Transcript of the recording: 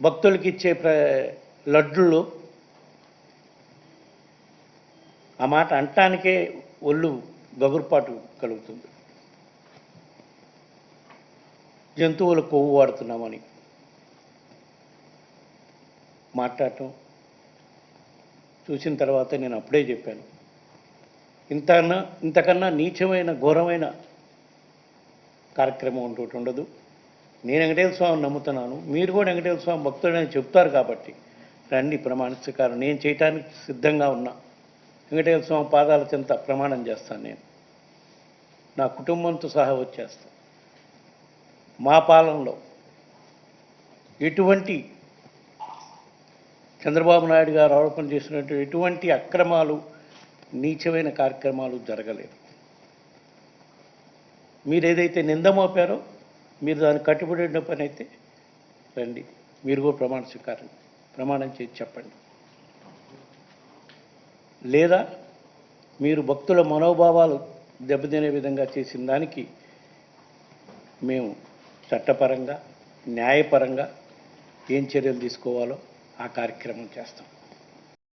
భక్తులకి ఇచ్చే లడ్డుల్లో ఆ మాట అంటానికే ఒళ్ళు గగురుపాటు కలుగుతుంది. జంతువుల కొవ్వు వాడుతున్నామని మాట్లాడటం చూసిన తర్వాత నేను అప్పుడే చెప్పాను, ఇంతకన్నా నీచమైన ఘోరమైన కార్యక్రమం ఒకటి ఉండదు. నేను వెంకటేశ్వర స్వామిని నమ్ముతున్నాను, మీరు కూడా వెంకటేశ్వర స్వామి భక్తుడని చెప్తారు కాబట్టి రండి ప్రమాణ స్వీకారం నేను చేయటానికి సిద్ధంగా ఉన్నా. వెంకటేశ్వర స్వామి పాదాల చెంత ప్రమాణం చేస్తాను. నేను నా కుటుంబంతో సహా వచ్చేస్తాను. మా పాలనలో ఎటువంటి చంద్రబాబు నాయుడు గారు ఆరోపణ చేసినట్టు ఎటువంటి అక్రమాలు నీచమైన కార్యక్రమాలు జరగలేదు. మీరు ఏదైతే నింద మోపారో మీరు దాన్ని కట్టుబడిన పని అయితే రండి, మీరు కూడా ప్రమాణం చేసి చెప్పండి. లేదా మీరు భక్తుల మనోభావాలు దెబ్బతినే విధంగా చేసిన దానికి మేము చట్టపరంగా న్యాయపరంగా ఏం చర్యలు తీసుకోవాలో ఆ కార్యక్రమం చేస్తాం.